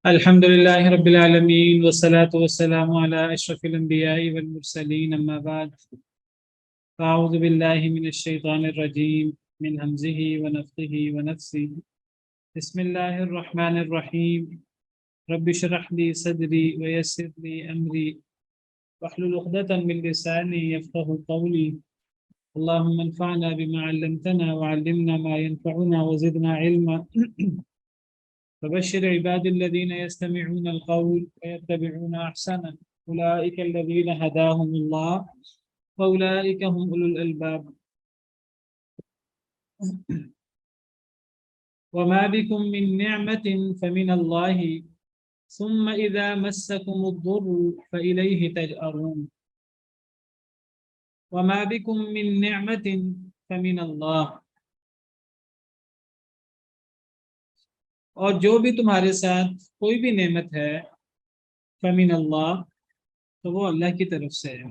الحمد لله رب العالمين والصلاة والسلام على أشرف الأنبياء والمرسلين أما بعد فأعوذ بالله من الشيطان الرجيم من همزه ونفخه ونفسه بسم الله الرحمن الرحيم رب اشرح لي صدري ويسر لي أمري واحلل عقدة من لساني يفقه قولي اللهم انفعنا بما علمتنا وعلمنا ما ينفعنا وزدنا علما فبشر عباد الذين يستمعون القول ويتبعون أحسنه أولئك الذين هداهم الله وأولئك هم أولو الألباب وما بكم من نعمة فمن الله ثم إذا مسكم الضر فإليه تجأرون وما بكم من نعمة فمن الله اور جو بھی تمہارے ساتھ کوئی بھی نعمت ہے فمن اللہ تو وہ اللہ کی طرف سے ہے۔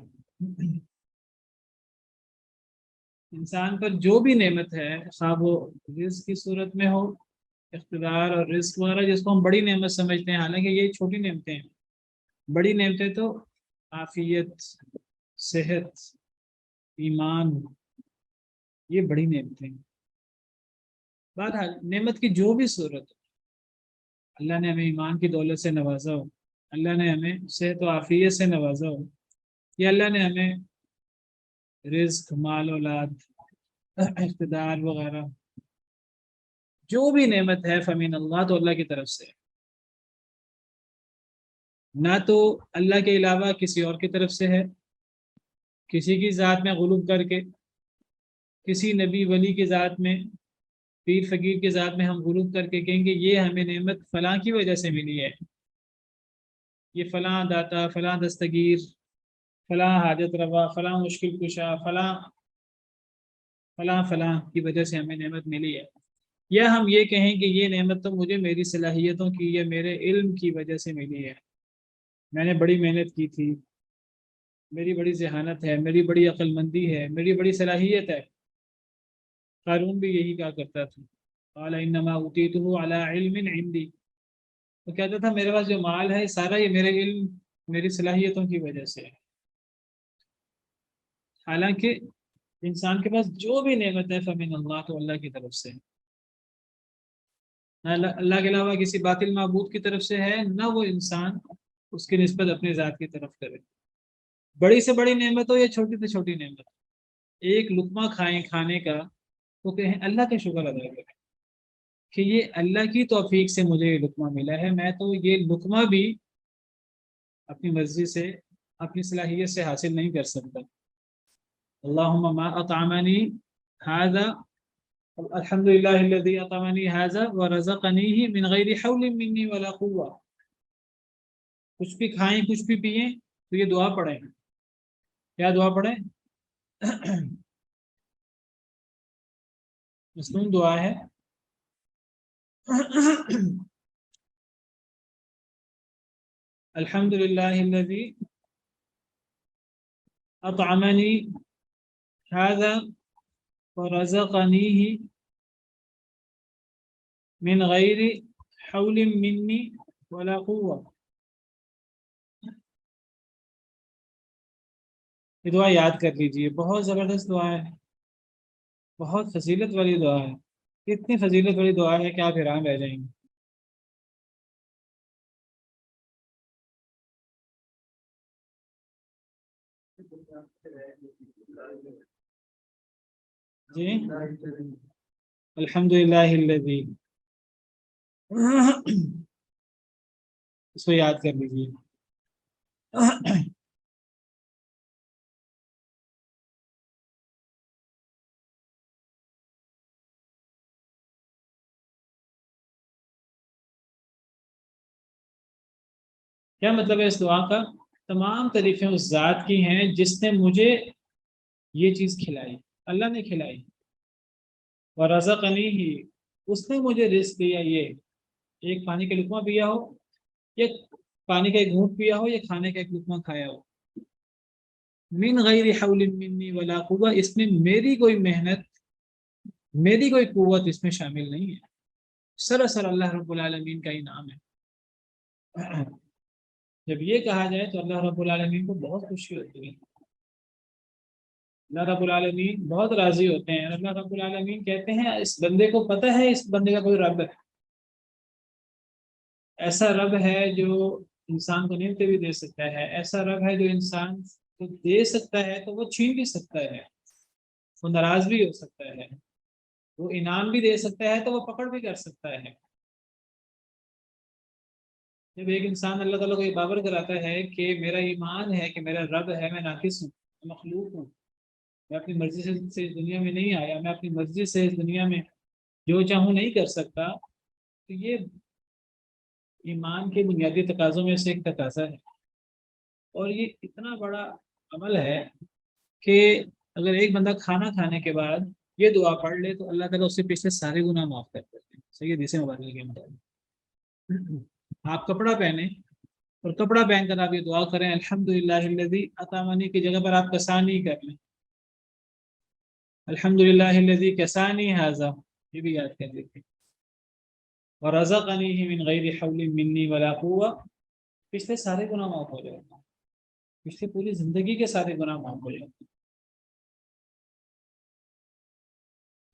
انسان پر جو بھی نعمت ہے خواہ وہ رزق کی صورت میں ہو، اقتدار اور رزق وغیرہ جس کو ہم بڑی نعمت سمجھتے ہیں، حالانکہ یہ چھوٹی نعمتیں ہیں۔ بڑی نعمتیں تو عافیت، صحت، ایمان، یہ بڑی نعمتیں ہیں۔ بہرحال نعمت کی جو بھی صورت ہو، اللہ نے ہمیں ایمان کی دولت سے نوازا ہو، اللہ نے ہمیں صحت و عافیت سے نوازا ہو، یا اللہ نے ہمیں رزق، مال، اولاد، اقتدار وغیرہ، جو بھی نعمت ہے فمن اللہ تو اللہ کی طرف سے ہے، نہ تو اللہ کے علاوہ کسی اور کی طرف سے ہے۔ کسی کی ذات میں غلوب کر کے، کسی نبی ولی کی ذات میں، پیر فقیر کی ذات میں ہم غلوب کر کے کہیں گے یہ ہمیں نعمت فلاں کی وجہ سے ملی ہے، یہ فلاں داتا، فلاں دستگیر، فلاں حاجت روا، فلاں مشکل کشا، فلاں فلاں فلاں کی وجہ سے ہمیں نعمت ملی ہے، یا ہم یہ کہیں کہ یہ نعمت تو مجھے میری صلاحیتوں کی یا میرے علم کی وجہ سے ملی ہے، میں نے بڑی محنت کی تھی، میری بڑی ذہانت ہے، میری بڑی عقل مندی ہے، میری بڑی صلاحیت ہے۔ قارون بھی یہی کہا کرتا تھا، قال انما اوتیتہ علی علم عندی، وہ کہتا تھا میرے پاس جو مال ہے سارا یہ میرے علم، میری صلاحیتوں کی وجہ سے ہے۔ حالانکہ انسان کے پاس جو بھی نعمت ہے فمن اللہ تو اللہ کی طرف سے ہے، نہ اللہ کے علاوہ کسی باطل معبود کی طرف سے ہے، نہ وہ انسان اس کی نسبت اپنی ذات کی طرف کرے۔ بڑی سے بڑی نعمت ہو یا چھوٹی سے چھوٹی نعمت، ایک لقمہ کھائیں کھانے کا تو کہیں اللہ کا شکر ادا کریں کہ یہ اللہ کی توفیق سے مجھے یہ لقمہ ملا ہے، میں تو یہ لقمہ بھی اپنی مرضی سے، اپنی صلاحیت سے حاصل نہیں کر سکتا۔ اللہم ما اطعمنی ھذا الحمد للہ الذی اطعمنی ھذا ورزقنیہ من غیر حول منی ولا قوہ، کچھ بھی کھائیں کچھ بھی پئیں تو یہ دعا پڑھیں۔ کیا دعا پڑھیں؟ مصنون دعا ہے، الحمد للہ الذی اطعمنی ھذا ورزقنیہ من غیر حول منی ولا قوہ۔ یہ دعا یاد کر لیجئے، بہت زبردست دعا ہے، بہت فضیلت والی دعا ہے، اتنی فضیلت والی دعا ہے کہ آپ حیران رہ جائیں گے۔ جی الحمد للہ الذی، اس کو یاد کر لیجیے۔ کیا مطلب ہے اس دعا کا؟ تمام تعریفیں اس ذات کی ہیں جس نے مجھے یہ چیز کھلائی، اللہ نے کھلائی، ورزقنی ہی، اس نے مجھے رزق دیا، یہ ایک پانی کا لقمہ پیا ہو، یا پانی کا ایک گھونٹ پیا ہو، یا کھانے کا ایک لقمہ کھایا ہو، من غیر حول منی ولا قوہ، اس میں میری کوئی محنت، میری کوئی قوت اس میں شامل نہیں ہے، سراسر اللہ رب العالمین کا انعام ہے۔ جب یہ کہا جائے تو اللہ رب العالمین کو بہت خوشی ہوتی ہے، اللہ رب العالمین بہت راضی ہوتے ہیں. اللہ رب العالمین کہتے ہیں اس بندے کو پتہ ہے اس بندے کا کوئی رب ہے، ایسا رب ہے جو انسان کو نعمتیں بھی دے سکتا ہے، ایسا رب ہے جو انسان کو دے سکتا ہے تو وہ چھین بھی سکتا ہے، وہ ناراض بھی ہو سکتا ہے، وہ انعام بھی دے سکتا ہے تو وہ پکڑ بھی کر سکتا ہے. جب ایک انسان اللہ تعالیٰ کو یہ باور کراتا ہے کہ میرا ایمان ہے کہ میرا رب ہے، میں ناقص ہوں، میں مخلوق ہوں، میں اپنی مرضی سے اس دنیا میں نہیں آیا، میں اپنی مرضی سے اس دنیا میں جو چاہوں نہیں کر سکتا، تو یہ ایمان کے بنیادی تقاضوں میں سے ایک تقاضا ہے. اور یہ اتنا بڑا عمل ہے کہ اگر ایک بندہ کھانا کھانے کے بعد یہ دعا پڑھ لے تو اللہ تعالیٰ اس سے پچھلے سارے گناہ معاف کر دیتے ہیں. صحیح حدیث مبارکہ کے مطابق آپ کپڑا پہنے اور کپڑا پہن کر آپ یہ دعا کریں الحمدللہ الذی اطعمنی کی جگہ پر آپ کسانی کر لیں، الحمدللہ الذی کسانی ھذا، یہ بھی یاد کر لیجیے، ورزقنی من غیر حول منی ولا قوہ. پچھلے سارے گناہ معاف ہو جائے گا، پچھلے پوری زندگی کے سارے گناہ معاف ہو جائے گا.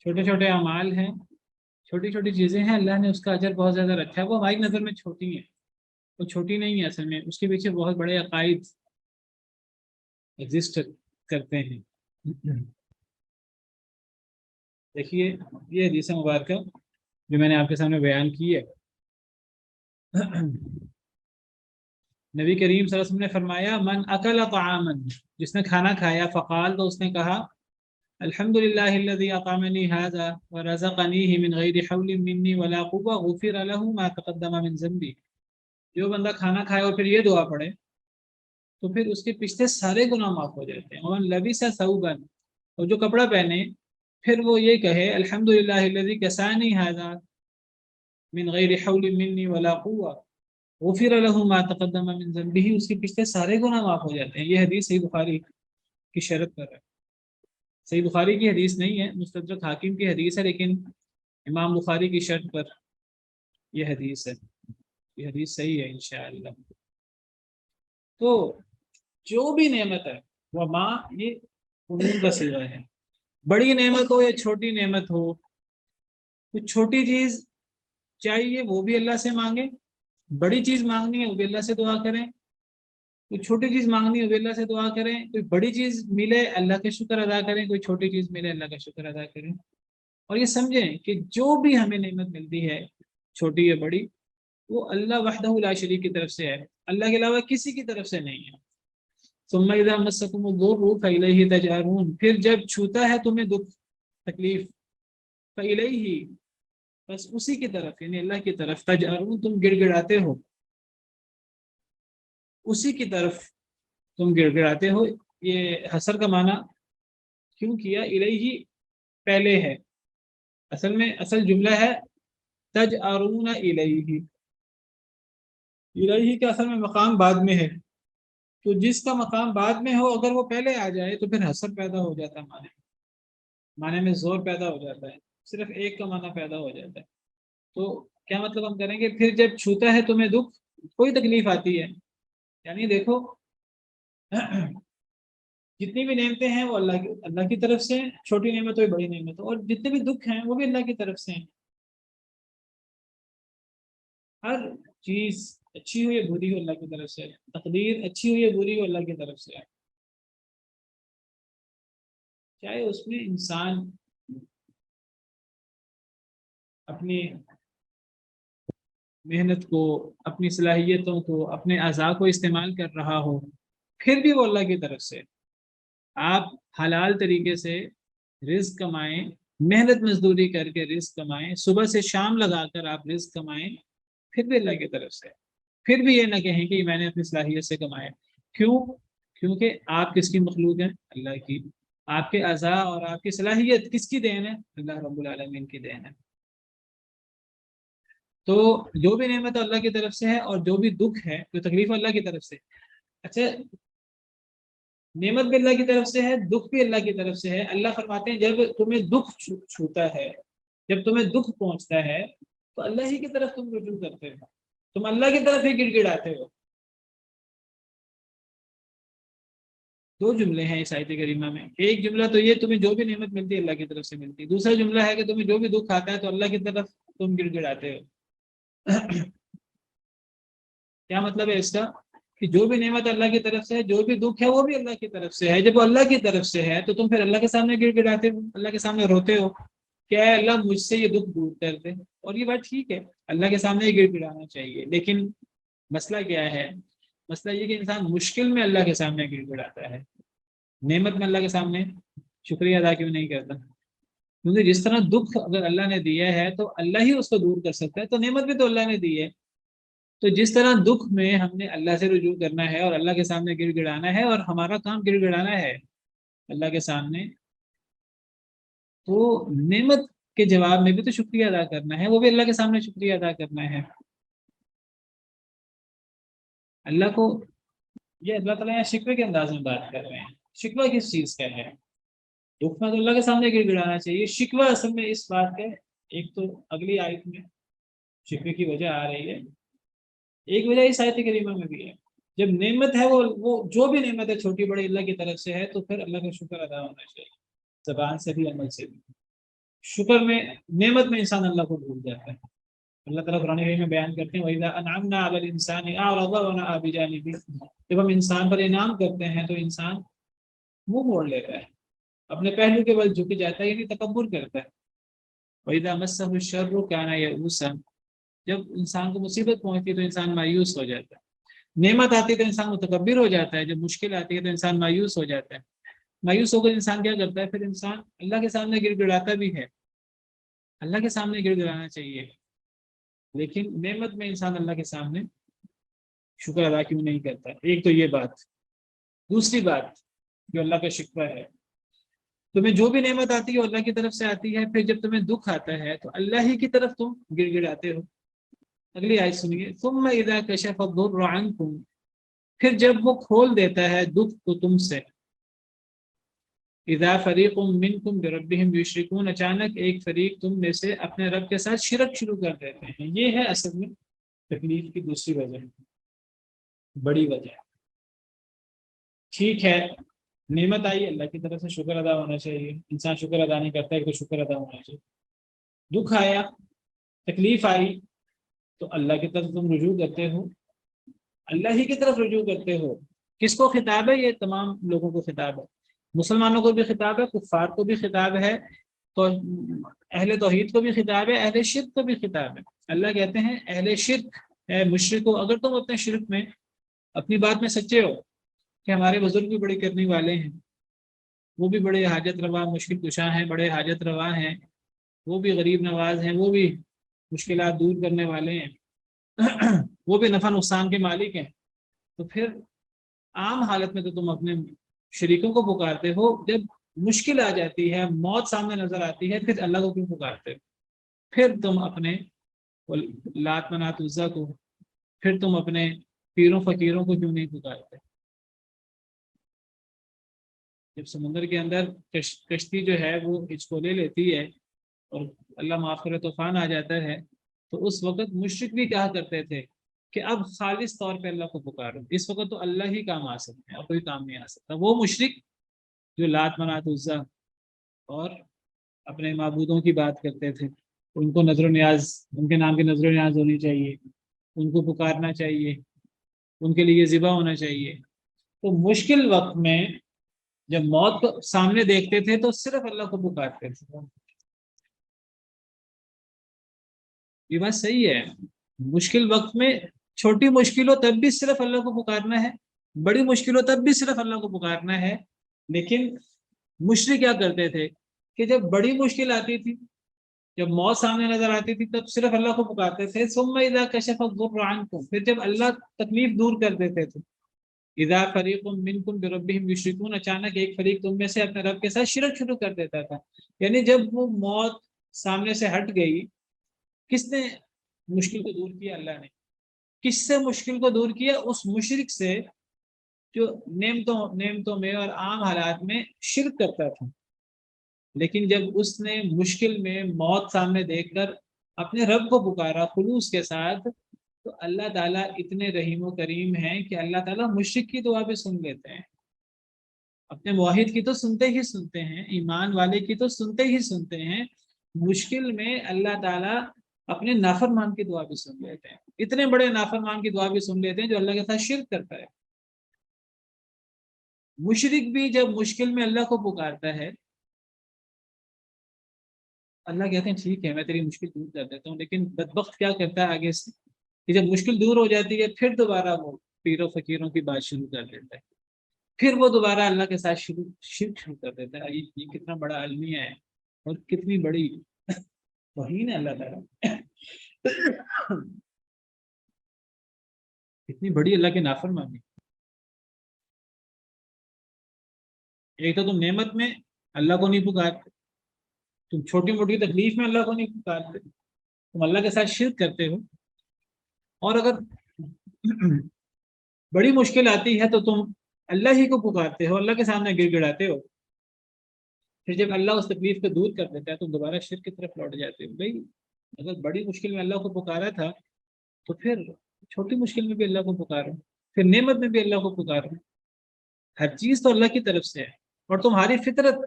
چھوٹے چھوٹے اعمال ہیں، چھوٹی چھوٹی چیزیں ہیں، اللہ نے اس کا اجر بہت زیادہ رکھا ہے. وہ ہماری نظر میں چھوٹی ہیں، وہ چھوٹی نہیں ہے، اصل میں اس کے پیچھے بہت بڑے عقائد ایگزسٹ کرتے ہیں. دیکھیے یہ حدیث مبارکہ جو میں نے آپ کے سامنے بیان کی ہے، نبی کریم صلی اللہ علیہ وسلم نے فرمایا من اکل طعاما، جس نے کھانا کھایا، فقال، تو اس نے کہا الحمدللہ الذی اطعمنی ھذا ورزقنیہ من غیر حول منی ولا قوہ غفر لہ ما تقدم من ذنبی. جو بندہ کھانا کھائے اور پھر یہ دعا پڑھے تو پھر اس کے پچھلے سارے گناہ معاف ہو جاتے ہیں. ومن لبس ثوبا، اور جو کپڑا پہنے پھر وہ یہ کہے الحمدللہ الذی کسانی ھذا من غیر حول منی ولا قوہ غفر لہ ما تقدم من ذنبہ، اس کے پچھلے سارے گناہ معاف ہو جاتے ہیں. یہ حدیث صحیح بخاری کی شرط پر ہے، صحیح بخاری کی حدیث نہیں ہے، مستدرک حاکم کی حدیث ہے، لیکن امام بخاری کی شرط پر یہ حدیث ہے، یہ حدیث صحیح ہے انشاءاللہ. تو جو بھی نعمت ہے وہ ماں، یہ عموم کا صیغہ ہے، بڑی نعمت ہو یا چھوٹی نعمت ہو، کچھ چھوٹی چیز چاہیے وہ بھی اللہ سے مانگیں، بڑی چیز مانگنی ہے وہ بھی اللہ سے دعا کریں، کوئی چھوٹی چیز مانگنی ہے وہ بھی اللہ سے دعا کریں، کوئی بڑی چیز ملے اللہ کا شکر ادا کریں، کوئی چھوٹی چیز ملے اللہ کا شکر ادا کریں. اور یہ سمجھیں کہ جو بھی ہمیں نعمت ملتی ہے چھوٹی یا بڑی، وہ اللہ وحدہ لا شریک کی طرف سے ہے، اللہ کے علاوہ کسی کی طرف سے نہیں ہے. ثم اذا مسکم الضر فالیہ تجارون، پھر جب چھوتا ہے تمہیں دکھ تکلیف، فالیہ، بس اسی کی طرف یعنی اللہ کی طرف، تجارون، تم گڑ گڑاتے ہو، اسی کی طرف تم گڑ گڑاتے ہو. یہ حسر کا معنی کیوں کیا؟ الیہ پہلے ہے، اصل میں اصل جملہ ہے تجارون الیہ، الیہ کا اصل میں مقام بعد میں ہے، تو جس کا مقام بعد میں ہو اگر وہ پہلے آ جائے تو پھر حسر پیدا ہو جاتا ہے، معنی میں زور پیدا ہو جاتا ہے، صرف ایک کا معنی پیدا ہو جاتا ہے. تو کیا مطلب ہم کریں گے پھر جب چھوتا ہے تمہیں دکھ، کوئی تکلیف آتی ہے، یعنی دیکھو جتنی بھی نعمتیں ہیں وہ اللہ کی طرف سے ہیں، چھوٹی نعمت ہو بڑی نعمت ہو، اور جتنے بھی دکھ ہیں وہ بھی اللہ کی طرف سے ہیں. ہر چیز اچھی ہو یا بری ہو اللہ کی طرف سے، تقدیر اچھی ہو یا بری ہو اللہ کی طرف سے ہے، چاہے اس میں انسان اپنی محنت کو، اپنی صلاحیتوں کو، اپنے اعضاء کو استعمال کر رہا ہو، پھر بھی وہ اللہ کی طرف سے. آپ حلال طریقے سے رزق کمائیں، محنت مزدوری کر کے رزق کمائیں، صبح سے شام لگا کر آپ رزق کمائیں، پھر بھی اللہ کی طرف سے. پھر بھی یہ نہ کہیں کہ میں نے اپنی صلاحیت سے کمایا. کیوں؟ کیونکہ آپ کس کی مخلوق ہیں؟ اللہ کی. آپ کے اعضاء اور آپ کی صلاحیت کس کی دین ہے؟ اللہ رب العالمین کی دین ہے. تو جو بھی نعمت اللہ کی طرف سے ہے اور جو بھی دکھ ہے، جو تکلیف اللہ کی طرف سے. اچھا، نعمت بھی اللہ کی طرف سے ہے، دکھ بھی اللہ کی طرف سے ہے. اللہ فرماتے ہیں جب تمہیں دکھ چھوتا ہے، جب تمہیں دکھ پہنچتا ہے تو اللہ ہی کی طرف تم رجوع کرتے ہو. تم اللہ کی طرف ہی گڑ گڑاتے ہو. دو جملے ہیں اس آیت کریمہ میں. ایک جملہ تو یہ تمہیں جو بھی نعمت ملتی ہے اللہ کی طرف سے ملتی ہے. دوسرا جملہ ہے کہ تمہیں جو بھی دکھ آتا ہے تو اللہ کی طرف تم گڑ گڑاتے ہو. کیا مطلب ہے اس کا؟ کہ جو بھی نعمت اللہ کی طرف سے ہے، جو بھی دکھ ہے وہ بھی اللہ کی طرف سے ہے. جب وہ اللہ کی طرف سے ہے تو تم پھر اللہ کے سامنے گڑ گڑاتے ہو، اللہ کے سامنے روتے ہو کہ اے اللہ مجھ سے یہ دکھ دور کر دے. اور یہ بات ٹھیک ہے، اللہ کے سامنے گڑ گڑانا چاہیے. لیکن مسئلہ کیا ہے؟ مسئلہ یہ کہ انسان مشکل میں اللہ کے سامنے گڑ گڑاتا ہے، نعمت میں اللہ کے سامنے شکریہ ادا کیوں نہیں کرتا؟ کیونکہ جس طرح دکھ اگر اللہ نے دیا ہے تو اللہ ہی اس کو دور کر سکتا ہے، تو نعمت بھی تو اللہ نے دی ہے. تو جس طرح دکھ میں ہم نے اللہ سے رجوع کرنا ہے اور اللہ کے سامنے گڑ گڑانا ہے، اور ہمارا کام گڑ گڑانا ہے اللہ کے سامنے، تو نعمت کے جواب میں بھی تو شکریہ ادا کرنا ہے، وہ بھی اللہ کے سامنے شکریہ ادا کرنا ہے. اللہ کو یہ اللہ تعالیٰ یہاں شکوے کے انداز میں بات کر رہے ہیں. شکوہ کس چیز کا ہے؟ دکھ میں تو اللہ کے سامنے گڑ گڑانا چاہیے. شکوہ اصل میں اس بات کا ایک تو اگلی آیت میں شکوے کی وجہ آ رہی ہے، ایک وجہ اس آیت کریمہ میں بھی ہے. جب نعمت ہے وہ جو بھی نعمت ہے چھوٹی بڑی اللہ کی طرف سے ہے، تو پھر اللہ کا شکر ادا ہونا چاہیے، زبان سے بھی عمل سے بھی. شکر میں نعمت میں انسان اللہ کو بھول جاتا ہے. اللہ تعالیٰ قرآن کریم میں بیان کرتے ہیں وَإِذَا أَنْعَمْنَا عَلَى الْإِنسَانِ أَعْرَضَ وَنَأَىٰ بِجَانِبِهِ. جب ہم انسان پر انعام کرتے ہیں تو انسان منہ موڑ لیتا ہے، اپنے پہلو کے بل جھک جاتا ہے، یعنی تکبر کرتا ہے. وَإِذَا مَسَّهُ الشَّرُّ كَانَ يَئُوسًا. جب انسان کو مصیبت پہنچتی ہے تو انسان مایوس ہو جاتا ہے. نعمت آتی ہے تو انسان متکبر ہو جاتا ہے، جب مشکل آتی ہے تو انسان مایوس ہو جاتا ہے. مایوس ہو کر انسان کیا کرتا ہے؟ پھر انسان اللہ کے سامنے گڑ گڑاتا بھی ہے. اللہ کے سامنے گڑ گڑانا چاہیے، لیکن نعمت میں انسان اللہ کے سامنے شکر ادا کیوں نہیں کرتا؟ ایک تو یہ بات. دوسری بات جو اللہ کا شکر ہے، تمہیں جو بھی نعمت آتی ہے اللہ کی طرف سے آتی ہے، پھر جب تمہیں دکھ آتا ہے تو اللہ ہی کی طرف تم گڑ گڑاتے ہو. اگلی آیت سنیے. ثم اذا کشف الضر عنکم. پھر جب وہ کھول دیتا ہے دکھ کو تم سے. اذا فریق منکم بربہم یشرکون. اچانک ایک فریق تم میں سے اپنے رب کے ساتھ شرک شروع کر دیتے ہیں. یہ ہے اصل میں تکلیف کی دوسری وجہ، بڑی وجہ. ٹھیک ہے، نعمت آئی اللہ کی طرف سے شکر ادا ہونا چاہیے، انسان شکر ادا نہیں کرتا ہے تو شکر ادا ہونا چاہیے. دکھ آیا، تکلیف آئی، تو اللہ کی طرف تم رجوع کرتے ہو، اللہ ہی کی طرف رجوع کرتے ہو. کس کو خطاب ہے؟ یہ تمام لوگوں کو خطاب ہے. مسلمانوں کو بھی خطاب ہے، کفار کو بھی خطاب ہے، تو اہل توحید کو بھی خطاب ہے، اہل شرک کو بھی خطاب ہے. اللہ کہتے ہیں اہل شرک، اے مشرکو، اگر تم اپنے شرک میں اپنی بات میں سچے ہو کہ ہمارے بزرگ بھی بڑے کرنے والے ہیں، وہ بھی بڑے حاجت روا مشکل کشاں ہیں، بڑے حاجت روا ہیں، وہ بھی غریب نواز ہیں، وہ بھی مشکلات دور کرنے والے ہیں، وہ بھی نفع نقصان کے مالک ہیں، تو پھر عام حالت میں تو تم اپنے شریکوں کو پکارتے ہو، جب مشکل آ جاتی ہے، موت سامنے نظر آتی ہے، پھر اللہ کو کیوں پکارتے ہو؟ پھر تم اپنے لات منات عزا کو، پھر تم اپنے پیروں فقیروں کو کیوں نہیں پکارتے؟ جب سمندر کے اندر کشتی جو ہے وہ ہچکولے لیتی ہے اور اللہ معاف کرے طوفان آ جاتا ہے، تو اس وقت مشرک بھی کہا کرتے تھے کہ اب خالص طور پہ اللہ کو پکارو. اس وقت تو اللہ ہی کام آ سکتے ہیں اور کوئی کام نہیں آ سکتا. وہ مشرک جو لات منات عزا اور اپنے معبودوں کی بات کرتے تھے، ان کو نظر و نیاز، ان کے نام کی نظر و نیاز ہونی چاہیے، ان کو پکارنا چاہیے، ان کے لیے ذبح ہونا چاہیے. تو مشکل وقت میں جب موت کو سامنے دیکھتے تھے تو صرف اللہ کو پکارتے تھے. یہ بات صحیح ہے، مشکل وقت میں چھوٹی مشکل ہو تب بھی صرف اللہ کو پکارنا ہے، بڑی مشکل ہو تب بھی صرف اللہ کو پکارنا ہے. لیکن مشرک کیا کرتے تھے کہ جب بڑی مشکل آتی تھی، جب موت سامنے نظر آتی تھی، تب صرف اللہ کو پکارتے تھے. ثم اذا کشف الضر عنکم. پھر جب اللہ تکلیف دور کر دیتے تھے. اذا فریق منکم بربہم یشرکون. اچانک ایک فریق تم میں سے اپنے رب کے ساتھ شرک شروع کر دیتا تھا. یعنی جب وہ موت سامنے سے ہٹ گئی، کس نے مشکل کو دور کیا؟ اللہ نے. کس سے مشکل کو دور کیا؟ اس مشرک سے جو نعمتوں میں اور عام حالات میں شرک کرتا تھا. لیکن جب اس نے مشکل میں موت سامنے دیکھ کر اپنے رب کو پکارا خلوص کے ساتھ، تو اللہ تعالیٰ اتنے رحیم و کریم ہیں کہ اللہ تعالیٰ مشرک کی دعا بھی سن لیتے ہیں، اپنے موحد کی تو سنتے ہی سنتے ہیں، ایمان والے کی تو سنتے ہی سنتے ہیں، مشکل میں اللہ تعالیٰ اپنے نافرمان کی دعا بھی سن لیتے ہیں، اتنے بڑے نافرمان کی دعا بھی سن لیتے ہیں جو اللہ کے ساتھ شرک کرتا ہے۔ مشرک بھی جب مشکل میں اللہ کو پکارتا ہے، اللہ کہتے ہیں ٹھیک ہے میں تیری مشکل دور کر دیتا ہوں، لیکن بدبخت کیا کرتا ہے آگے سے کہ جب مشکل دور ہو جاتی ہے پھر دوبارہ وہ پیروں فقیروں کی بات شروع کر دیتا ہے، پھر وہ دوبارہ اللہ کے ساتھ شرک شروع کر دیتا ہے۔ یہ کتنا بڑا المیہ ہے اور کتنی بڑی توہین ہے اللہ تعالیٰ، کتنی بڑی اللہ کی نافرمانی۔ ایک تو تم نعمت میں اللہ کو نہیں پکارتے، تم چھوٹی موٹی تکلیف میں اللہ کو نہیں پکارتے، تم اللہ کے ساتھ شرک کرتے ہو، اور اگر بڑی مشکل آتی ہے تو تم اللہ ہی کو پکارتے ہو، اللہ کے سامنے گر گڑاتے ہو، پھر جب اللہ اس تکلیف کو دور کر دیتا ہے تو دوبارہ شرک کی طرف لوٹ جاتے ہو۔ بھائی اگر بڑی مشکل میں اللہ کو پکارا تھا تو پھر چھوٹی مشکل میں بھی اللہ کو پکارو، پھر نعمت میں بھی اللہ کو پکارو، ہر چیز تو اللہ کی طرف سے ہے، اور تمہاری فطرت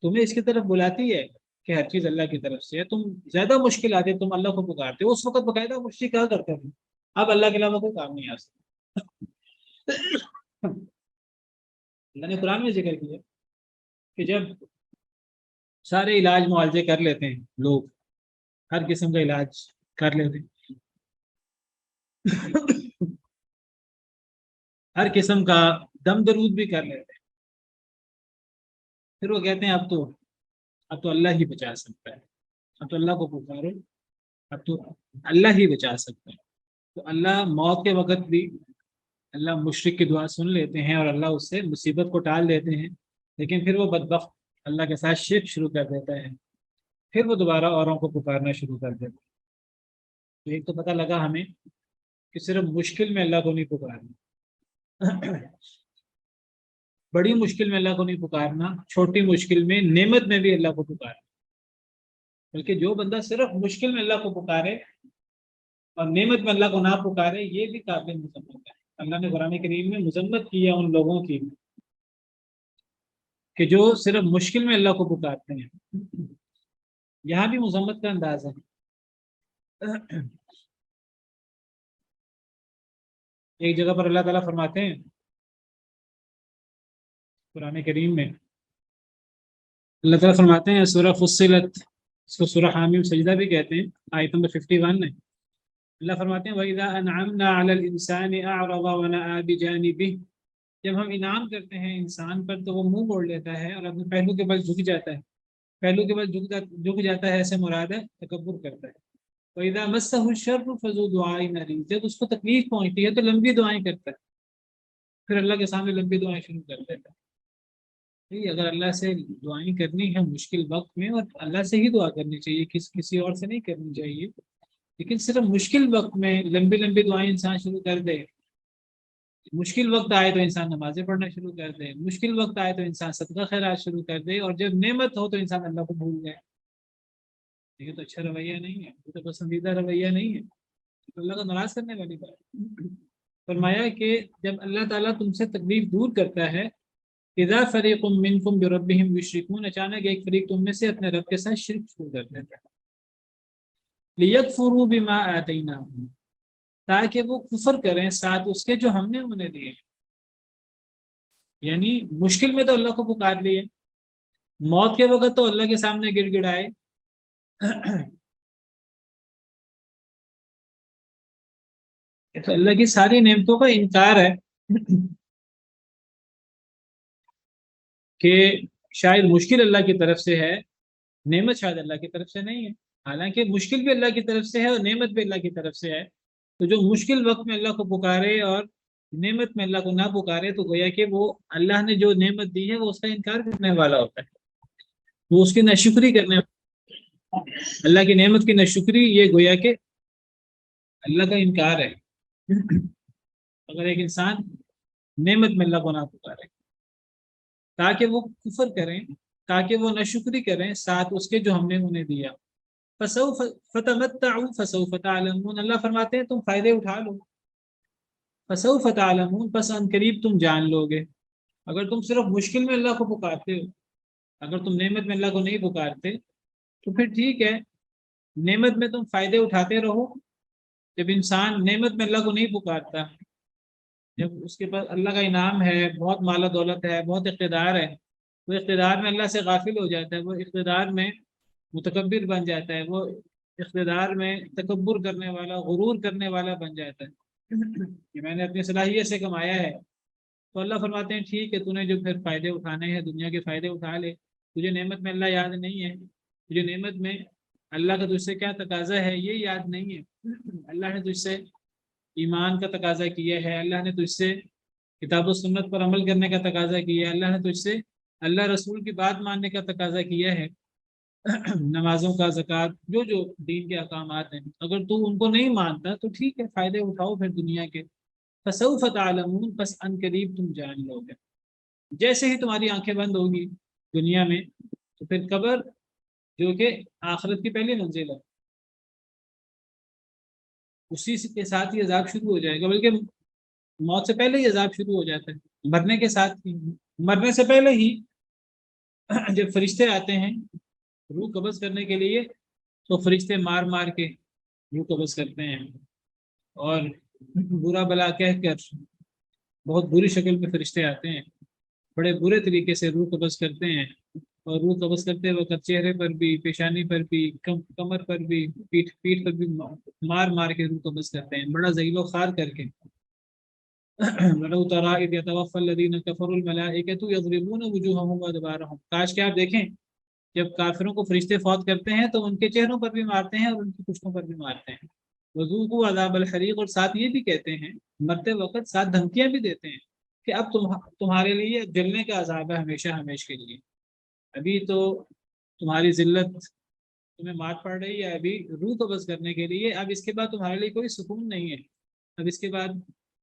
تمہیں اس کی طرف بلاتی ہے کہ ہر چیز اللہ کی طرف سے ہے۔ تم زیادہ مشکل آتی ہے تم اللہ کو پکارتے ہو، اس وقت باقاعدہ مشرک کیا کرتے ہیں، اب اللہ کے علاوہ کوئی کام نہیں آ سکتا۔ اللہ نے قرآن میں ذکر کیا کہ جب سارے علاج معالجے کر لیتے ہیں لوگ، ہر قسم کا علاج کر لیتے ہیں، ہر قسم کا دم درود بھی کر لیتے ہیں، پھر وہ کہتے ہیں اب تو اللہ ہی بچا سکتا ہے، اب تو اللہ کو پکارو، اب تو اللہ ہی بچا سکتا ہے۔ تو اللہ موت کے وقت بھی اللہ مشرک کی دعا سن لیتے ہیں اور اللہ اس سے مصیبت کو ٹال دیتے ہیں، لیکن پھر وہ بدبخت اللہ کے ساتھ شرک شروع کر دیتا ہے، پھر وہ دوبارہ اوروں کو پکارنا شروع کر دیتا ہے۔ تو ایک تو پتہ لگا ہمیں کہ صرف مشکل میں اللہ کو نہیں پکارنا، بڑی مشکل میں اللہ کو نہیں پکارنا، چھوٹی مشکل میں نعمت میں بھی اللہ کو پکارنا، بلکہ جو بندہ صرف مشکل میں اللہ کو پکارے اور نعمت میں اللہ کو نہ پکارے یہ بھی قابل مذمت ہے۔ اللہ نے قرآن کریم میں مذمت کی ہے ان لوگوں کی کہ جو صرف مشکل میں اللہ کو پکارتے ہیں، یہاں بھی مذمت کا انداز ہے۔ ایک جگہ پر اللہ تعالیٰ فرماتے ہیں قرآن کریم میں، اللہ تعالیٰ فرماتے ہیں سورہ فصلت، اس کو سورہ حامیم سجدہ بھی کہتے ہیں، آیت نمبر 51 میں اللہ فرماتے ہیں وَإِذَا أَنْعَمْنَا عَلَى الْإِنسَانِ أَعْرَضَ وَنَأَىٰ بِجَانِبِهِ، جب ہم انعام کرتے ہیں انسان پر تو وہ منہ موڑ لیتا ہے اور اپنے پہلو کے بل جھک جاتا ہے، پہلو کے بل جھک جاتا ہے، ایسے مراد ہے تکبر کرتا ہے۔ وَإِذَا مَسَّهُ الشَّرُّ فَذُو دُعَاءٍ عَرِيضٍ، جب اس کو تکلیف پہنچتی ہے تو لمبی دعائیں کرتا ہے، پھر اللہ کے سامنے لمبی دعائیں شروع کر دیتا ہے۔ اگر اللہ سے دعائیں کرنی ہے مشکل وقت میں، اور اللہ سے ہی دعا کرنی چاہیے، کسی اور سے نہیں کرنی چاہیے، لیکن صرف مشکل وقت میں لمبی لمبی دعائیں انسان شروع کر دے، مشکل وقت آئے تو انسان نمازیں پڑھنا شروع کر دے، مشکل وقت آئے تو انسان صدقہ خیرات شروع کر دے، اور جب نعمت ہو تو انسان اللہ کو بھول جائے، یہ تو اچھا رویہ نہیں ہے، یہ تو پسندیدہ رویہ نہیں ہے، تو اللہ کو ناراض کرنے والی بات۔ فرمایا کہ جب اللہ تعالیٰ تم سے تکلیف دور کرتا ہے، اذا فریق منکم بربہم یشرکون، اچانک ایک فریق تم میں سے اپنے رب کے ساتھ شرک شروع کر دیتا ہے، لیکفروا بما آتیناہم، تاکہ وہ کفر کریں ساتھ اس کے جو ہم نے انہیں دیے، یعنی مشکل میں تو اللہ کو پکار لیے، موت کے وقت تو اللہ کے سامنے گر گڑائے، تو اللہ کی ساری نعمتوں کا انکار ہے کہ شاید مشکل اللہ کی طرف سے ہے، نعمت شاید اللہ کی طرف سے نہیں ہے، حالانکہ مشکل بھی اللہ کی طرف سے ہے اور نعمت بھی اللہ کی طرف سے ہے۔ تو جو مشکل وقت میں اللہ کو پکارے اور نعمت میں اللہ کو نہ پکارے تو گویا کہ وہ اللہ نے جو نعمت دی ہے وہ اس کا انکار کرنے والا ہوتا ہے، وہ اس کی ناشکری کرنے والا، اللہ کی نعمت کی ناشکری یہ گویا کہ اللہ کا انکار ہے۔ اگر ایک انسان نعمت میں اللہ کو نہ پکارے تاکہ وہ کفر کریں، تاکہ وہ ناشکری کریں ساتھ اس کے جو ہم نے انہیں دیا، فسوف فتمتعوا فسوف تعلمون، اللہ فرماتے ہیں تم فائدے اٹھا لو، فسوف تعلمون، پس ان قریب تم جان لو گے۔ اگر تم صرف مشکل میں اللہ کو پکارتے ہو، اگر تم نعمت میں اللہ کو نہیں پکارتے تو پھر ٹھیک ہے، نعمت میں تم فائدے اٹھاتے رہو۔ جب انسان نعمت میں اللہ کو نہیں پکارتا، جب اس کے پاس اللہ کا انعام ہے، بہت مال و دولت ہے، بہت اقتدار ہے، وہ اقتدار میں اللہ سے غافل ہو جاتا ہے، وہ اقتدار میں متکبر بن جاتا ہے، وہ اقتدار میں تکبر کرنے والا، غرور کرنے والا بن جاتا ہے کہ میں نے اپنی صلاحیت سے کمایا ہے۔ تو اللہ فرماتے ہیں ٹھیک ہے، تو نے جو پھر فائدے اٹھانے ہیں دنیا کے فائدے اٹھا لے، تجھے نعمت میں اللہ یاد نہیں ہے، تجھے نعمت میں اللہ کا تجھ سے کیا تقاضا ہے یہ یاد نہیں ہے۔ اللہ نے تجھ سے ایمان کا تقاضا کیا ہے، اللہ نے تجھ سے کتاب و سنت پر عمل کرنے کا تقاضا کیا ہے، اللہ نے تجھ سے اللہ رسول کی بات ماننے کا تقاضا کیا ہے، نمازوں کا، زکوٰۃ، جو جو دین کے احکامات ہیں، اگر تو ان کو نہیں مانتا تو ٹھیک ہے، فائدے اٹھاؤ پھر دنیا کے۔ فسوف تعلمون، پس ان قریب تم جان لو گے۔ جیسے ہی تمہاری آنکھیں بند ہوگی دنیا میں تو پھر قبر، جو کہ آخرت کی پہلی منزل ہے، اسی کے ساتھ ہی عذاب شروع ہو جائے گا، بلکہ موت سے پہلے ہی عذاب شروع ہو جاتا ہے، مرنے کے ساتھ ہی، مرنے سے پہلے ہی جب فرشتے آتے ہیں روح قبض کرنے کے لیے تو فرشتے مار مار کے روح قبض کرتے ہیں، اور برا بلا کہہ کر بہت بری شکل میں فرشتے آتے ہیں، بڑے برے طریقے سے روح قبض کرتے ہیں، اور روح قبض کرتے وقت چہرے پر بھی، پیشانی پر بھی، کمر پر بھی، پیٹھ پر بھی مار مار کے روح قبض کرتے ہیں، بڑا ذلیل و خوار کر کے۔ وَلَوْ تَرَىٰ إِذْ يَتَوَفَّى الَّذِينَ كَفَرُوا الْمَلَائِكَةُ يَضْرِبُونَ وُجُوهَهُمْ وَأَدْبَارَهُمْ، کاش کہ آپ دیکھیں جب کافروں کو فرشتے فوت کرتے ہیں تو ان کے چہروں پر بھی مارتے ہیں اور ان کی پشتوں پر بھی مارتے ہیں۔ وَذُوقُوا عَذَابَ الْحَرِيقِ، اور ساتھ یہ بھی کہتے ہیں مرتے وقت، ساتھ دھمکیاں بھی دیتے ہیں کہ اب تمہارے لیے جلنے کا عذاب ہے ہمیشہ ہمیشہ کے لیے، ابھی تو تمہاری ذلت تمہیں مار پڑ رہی ہے، ابھی روح قبض کرنے کے لیے، اب اس کے بعد تمہارے لیے کوئی سکون نہیں ہے، اب اس کے بعد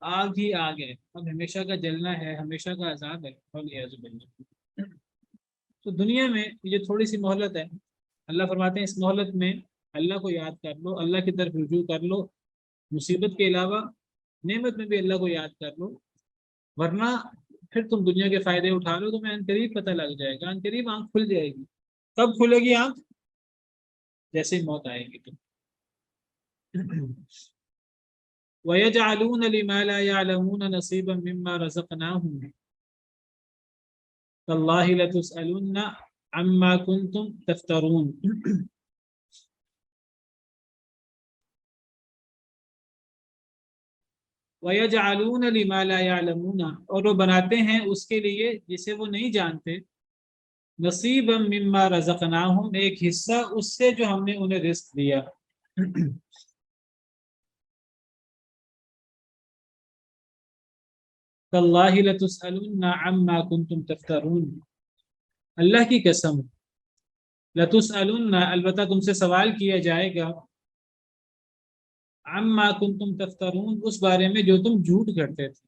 آگ ہی آگ ہے، اب ہمیشہ کا جلنا ہے، ہمیشہ کا عذاب ہے۔ تو دنیا میں یہ تھوڑی سی مہلت ہے، اللہ فرماتے ہیں اس مہلت میں اللہ کو یاد کر لو، اللہ کی طرف رجوع کر لو، مصیبت کے علاوہ نعمت میں بھی اللہ کو یاد کر لو، ورنہ پھر تم دنیا کے فائدے اٹھا لو، تمہیں ان قریب پتہ لگ جائے گا، ان قریب آنکھ کھل جائے گی۔ کب کھلے گی آنکھ؟ جیسے ہی موت آئے گی تو۔ وَيَجْعَلُونَ لِمَا لَا يَعْلَمُونَ نَصِيبًا مِمَّا رَزَقْنَاهُمْ تَاللَّهِ لَتُسْأَلُنَّ عَمَّا كُنْتُمْ تَفْتَرُونَ۔ وَيَجْعَلُونَ لِمَا لَا يَعْلَمُونَ، اور وہ بناتے ہیں اس کے لیے جسے وہ نہیں جانتے، نصیبا مما رزقناہم، ایک حصہ اس سے جو ہم نے انہیں رزق دیا۔ تاللہ لتسألن عما کنتم تفترون، اللہ کی قسم، لتسألن، البتہ تم سے سوال کیا جائے گا، عما کنتم تفترون، اس بارے میں جو تم جھوٹ کرتے تھے۔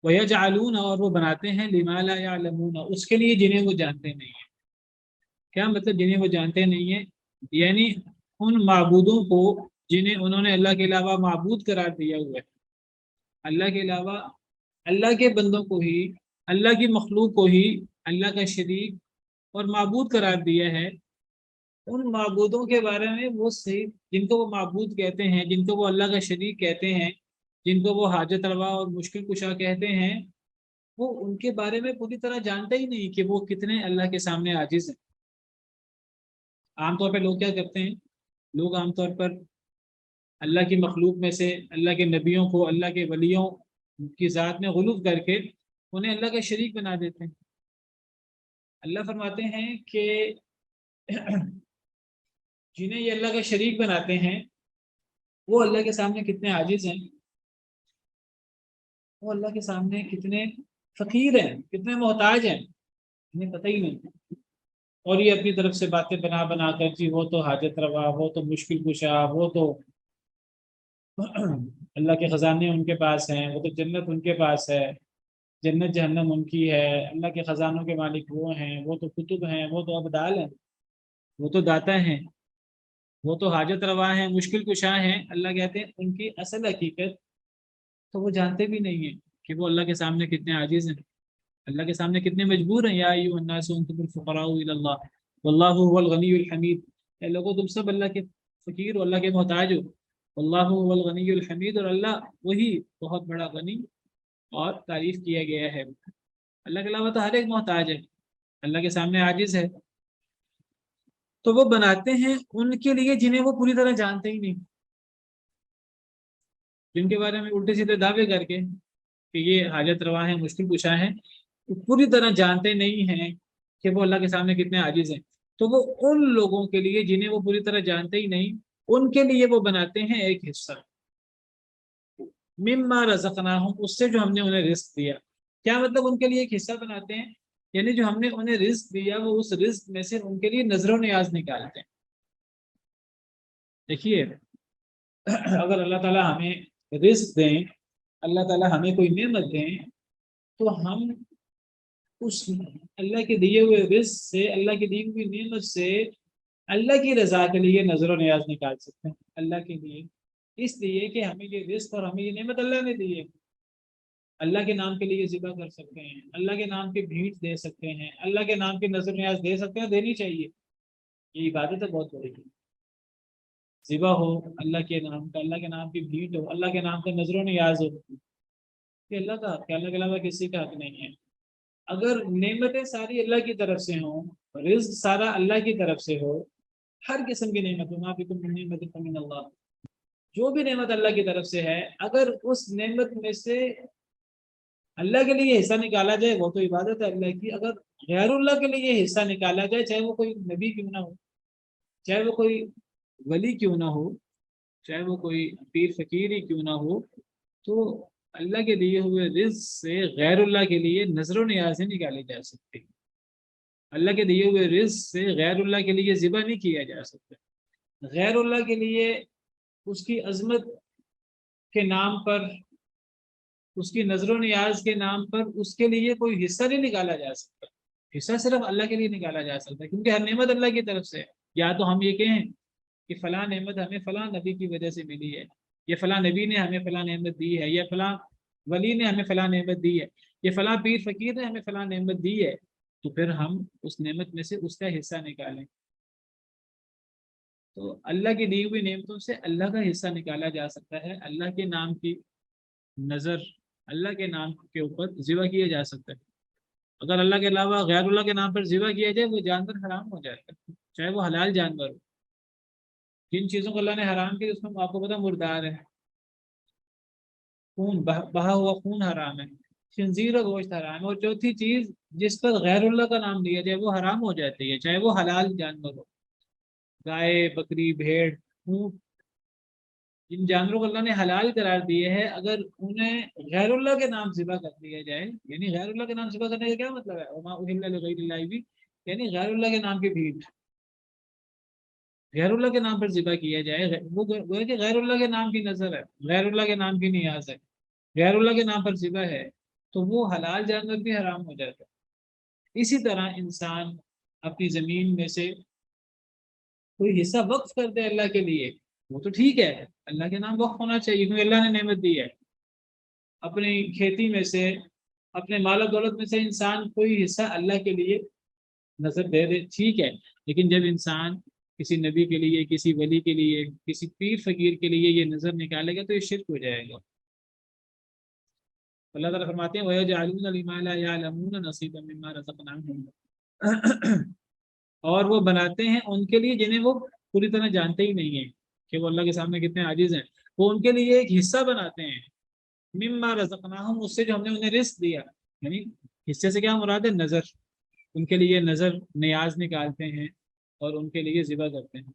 وَيَجْعَلُونَ، اور وہ بناتے ہیں، لِمَا لَا يَعْلَمُونَ، اس کے لیے جنہیں وہ جانتے نہیں ہیں۔ کیا مطلب جنہیں وہ جانتے نہیں ہیں؟ یعنی ان معبودوں کو جنہیں انہوں نے اللہ کے علاوہ معبود قرار دیا ہوا ہے، اللہ کے علاوہ اللہ کے بندوں کو ہی، اللہ کی مخلوق کو ہی اللہ کا شریک اور معبود قرار دیا ہے، ان معبودوں کے بارے میں وہ صحیح، جن کو وہ معبود کہتے ہیں، جن کو وہ اللہ کا شریک کہتے ہیں، جن کو وہ حاجت روا اور مشکل کشا کہتے ہیں، وہ ان کے بارے میں پوری طرح جانتا ہی نہیں کہ وہ کتنے اللہ کے سامنے عاجز ہیں۔ عام طور پہ لوگ کیا کرتے ہیں، لوگ عام طور پر اللہ کی مخلوق میں سے اللہ کے نبیوں کو، اللہ کے ولیوں کی ذات میں غلو کر کے انہیں اللہ کا شریک بنا دیتے ہیں۔ اللہ فرماتے ہیں کہ جنہیں یہ اللہ کا شریک بناتے ہیں وہ اللہ کے سامنے کتنے عاجز ہیں، وہ اللہ کے سامنے کتنے فقیر ہیں، کتنے محتاج ہیں، انہیں پتہ ہی نہیں، اور یہ اپنی طرف سے باتیں بنا بنا کر جی وہ تو حاجت روا، وہ تو مشکل کشا، وہ تو اللہ کے خزانے ان کے پاس ہیں، وہ تو جنت ان کے پاس ہے، جنت جہنم ان کی ہے، اللہ کے خزانوں کے مالک وہ ہیں، وہ تو کتب ہیں، وہ تو ابدال ہیں، وہ تو داتا ہیں، وہ تو حاجت روا ہیں، مشکل کشا ہیں۔ اللہ کہتے ہیں ان کی اصل حقیقت تو وہ جانتے بھی نہیں ہیں کہ وہ اللہ کے سامنے کتنے عاجز ہیں، اللہ کے سامنے کتنے مجبور ہیں۔ یا ایھا الناس انتم الفقراء الی اللہ واللہ هو الغنی الحمید، اے لوگوں تم سب اللہ کے فقیر اور اللہ کے محتاج ہو، واللہ هو الغنی الحمید، اور اللہ وہی بہت بڑا غنی اور تعریف کیا گیا ہے۔ اللہ کے علاوہ تو ہر ایک محتاج ہے، اللہ کے سامنے عاجز ہے۔ تو وہ بناتے ہیں ان کے لیے جنہیں وہ پوری طرح جانتے ہی نہیں، جن کے بارے میں الٹے سیدھے دعوے کر کے کہ یہ حاجت روا ہیں، مشکل کشا ہیں، وہ پوری طرح جانتے نہیں ہیں کہ وہ اللہ کے سامنے کتنے عاجز ہیں۔ تو وہ ان لوگوں کے لیے جنہیں وہ پوری طرح جانتے ہی نہیں، ان کے لیے وہ بناتے ہیں ایک حصہ مما رزقناہم، اس سے جو ہم نے انہیں رزق دیا۔ کیا مطلب ان کے لیے ایک حصہ بناتے ہیں؟ یعنی جو ہم نے انہیں رزق دیا وہ اس رزق میں سے ان کے لیے نظر و نیاز نکالتے ہیں۔ دیکھیے، اگر اللہ تعالیٰ ہمیں رزق دیں، اللہ تعالیٰ ہمیں کوئی نعمت دیں، تو ہم اس اللہ کے دیے ہوئے رزق سے، اللہ کی دی ہوئی نعمت سے اللہ کی رضا کے لیے نظر و نیاز نکال سکتے ہیں۔ اللہ کے لیے، اس لیے کہ ہمیں یہ رزق اور ہمیں یہ نعمت اللہ نے دی ہے، اللہ کے نام کے لیے ذبح کر سکتے ہیں، اللہ کے نام کی بھیٹ دے سکتے ہیں، اللہ کے نام کی نظر و نیاز دے سکتے ہیں، دینی چاہیے۔ یہ عبادت ہے بہت بڑی، ذبح ہو اللہ کے نام کا، اللہ کے نام کی بھیٹ ہو، اللہ کے نام کا نظر و نیاز ہو، یہ اللہ کا حق ہے، اللہ کے علاوہ کسی کا حق نہیں ہے۔ اگر نعمتیں ساری اللہ کی طرف سے ہوں، رزق سارا اللہ کی طرف سے ہو، ہر قسم کی نعمت ما بکم من نعمت فمن اللہ، جو بھی نعمت اللہ کی طرف سے ہے، اگر اس نعمت میں سے اللہ کے لیے حصہ نکالا جائے وہ تو عبادت ہے اللہ کی۔ اگر غیر اللہ کے لیے حصہ نکالا جائے، چاہے وہ کوئی نبی کیوں نہ ہو، چاہے وہ کوئی ولی کیوں نہ ہو، چاہے وہ کوئی پیر فقیر ہی کیوں نہ ہو، تو اللہ کے دیے ہوئے رزق سے غیر اللہ کے لیے نظر و نیاز نہیں نکالی جا سکتی، اللہ کے دیے ہوئے رزق سے غیر اللہ کے لیے ذبح نہیں کیا جا سکتا، غیر اللہ کے لیے اس کی عظمت کے نام پر، اس کی نظر و نیاز کے نام پر اس کے لیے کوئی حصہ نہیں نکالا جا سکتا۔ حصہ صرف اللہ کے لیے نکالا جا سکتا ہے، کیونکہ ہر نعمت اللہ کی طرف سے ہے۔ یا تو ہم یہ کہیں کہ فلاں نعمت ہمیں فلاں نبی کی وجہ سے ملی ہے، یا فلاں نبی نے ہمیں فلاں نعمت دی ہے، یا فلاں ولی نے ہمیں فلاں نعمت دی ہے، یا فلاں پیر فقیر نے ہمیں فلاں نعمت دی ہے، تو پھر ہم اس نعمت میں سے اس کا حصہ نکالیں۔ تو اللہ کی دی ہوئی نعمتوں سے اللہ کا حصہ نکالا جا سکتا ہے، اللہ کے نام کی نظر، اللہ کے نام کے اوپر ذبح کیا جا سکتا ہے۔ اگر اللہ کے علاوہ غیر اللہ کے نام پر ذبح کیا جائے وہ جانور حرام ہو جائے گا، چاہے وہ حلال جانور ہو۔ جن چیزوں کو اللہ نے حرام کیا اس میں آپ کو پتا مردار ہے، خون بہا ہوا خون حرام ہے، خنزیر و گوشت حرام ہے، اور چوتھی چیز جس پر غیر اللہ کا نام لیا جائے وہ حرام ہو جاتی ہے، چاہے وہ حلال جانور ہو، گائے، بکری، بھیڑ، اونٹ، جن جانوروں کو اللہ نے حلال قرار دیے ہے، اگر انہیں غیر اللہ کے نام ذبح کر دیا جائے، یعنی غیر اللہ کے نام ذبح کرنے کا کیا مطلب ہے؟ وما اہل لغیر اللہ بھی، یعنی غیر اللہ کے نام کی بھیڑ غیر اللہ کے نام پر ذبح کیا جائے، وہ گویا کہ غیر اللہ کے نام کی نظر ہے، غیر اللہ کے نام کی نیاز ہے، غیر اللہ کے نام پر ذبح ہے، تو وہ حلال جانور بھی حرام ہو جاتا ہے۔ اسی طرح انسان اپنی زمین میں سے کوئی حصہ وقف کر دے اللہ کے لیے، وہ تو ٹھیک ہے، اللہ کے نام وقف ہونا چاہیے کیونکہ اللہ نے نعمت دی ہے۔ اپنی کھیتی میں سے، اپنے مال و دولت میں سے انسان کوئی حصہ اللہ کے لیے نظر دے دے، ٹھیک ہے، لیکن جب انسان کسی نبی کے لیے، کسی ولی کے لیے، کسی پیر فقیر کے لیے یہ نظر نکالے گا تو یہ شرک ہو جائے گا۔ اللہ تعالیٰ فرماتے ہیں وَيَجْعَلُونَ لِمَا لَا يَعْلَمُونَ نَصِيبًا مِّمَّا رَزَقْنَاهُمْ، اور وہ بناتے ہیں ان کے لیے جنہیں وہ پوری طرح جانتے ہی نہیں ہیں کہ وہ اللہ کے سامنے کتنے عاجز ہیں، وہ ان کے لیے ایک حصہ بناتے ہیں مما رزقناہم، اس سے جو ہم نے انہیں رزق دیا، یعنی حصے سے کیا مراد ہے؟ نظر، ان کے لیے نظر نیاز نکالتے ہیں اور ان کے لیے ذبح کرتے ہیں۔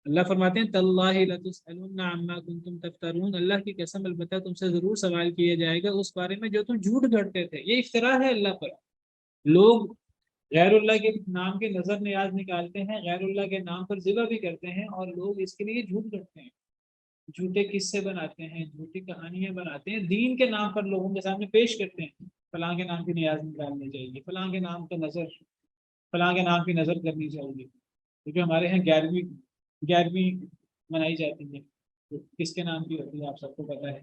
اللہ فرماتے ہیں تاللہ لتسألن عما کنتم تفترون، اللہ کی قسم البتہ تم سے ضرور سوال کیا جائے گا اس بارے میں جو تم جھوٹ گھڑتے تھے۔ یہ افتراء ہے اللہ پر، لوگ غیر اللہ کے نام کی نظر نیاز نکالتے ہیں، غیر اللہ کے نام پر ذبح بھی کرتے ہیں، اور لوگ اس کے لیے جھوٹ گھڑتے ہیں۔ جھوٹے قصے بناتے ہیں، جھوٹی کہانیاں بناتے ہیں، دین کے نام پر لوگوں کے سامنے پیش کرتے ہیں، فلاں کے نام کی نیاز نکالنی چاہیے، فلاں کے نام کا نظر، فلاں کے نام کی نظر کرنی چاہیے، کیونکہ ہمارے یہاں گیارہویں منائی جاتی ہے، تو کس کے نام کی ہوتی ہے آپ سب کو پتہ ہے،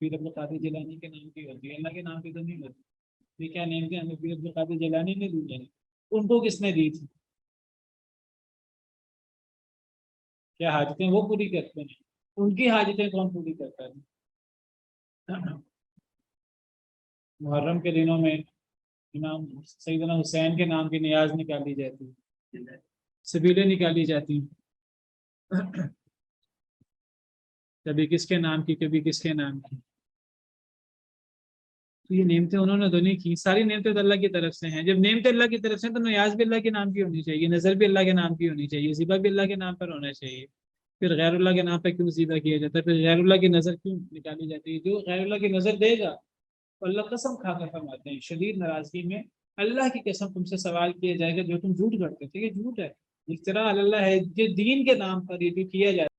پیر عبد القادر جیلانی کے نام کی ہوتی ہے، اللہ کے نام کی تو نہیں ہوتی۔ یہ کیا نیم تھے، ہمیں پیر عبد القادر جیلانی نے دی ہے، ان کو کس نے دی تھی؟ کیا حاجتیں وہ پوری کرتے ہیں؟ ان کی حاجتیں کون پوری کرتا ہے؟ محرم کے دنوں میں امام سیدنا حسین کے نام کی نیاز نکالی جاتی ہے، سبیلیں نکالی جاتی ہیں، کبھی کس کے نام کی، کبھی کس کے نام کی۔ تو یہ نعمتیں انہوں نے تو نہیں کی، ساری نعمتیں تو اللہ کی طرف سے ہیں۔ جب نعمتیں اللہ کی طرف سے ہیں تو نیاز بھی اللہ کے نام کی ہونی چاہیے، نظر بھی اللہ کے نام کی ہونی چاہیے، ذبح بھی اللہ کے نام پر ہونا چاہیے۔ پھر غیر اللہ کے نام پہ کیوں ذبح کیا جاتا ہے؟ پھر غیر اللہ کی نظر کیوں نکالی جاتی ہے؟ جو غیر اللہ کی نظر دے گا تو اللہ قسم کھا کر فرماتے ہیں شدید ناراضگی میں، اللہ کی قسم تم سے سوال کیا جائے گا جو تم جھوٹ کرتے تھے، یہ جھوٹ ہے، افتراء علی اللہ ہے، یہ دین کے نام پر یہ جو کیا جاتا ہے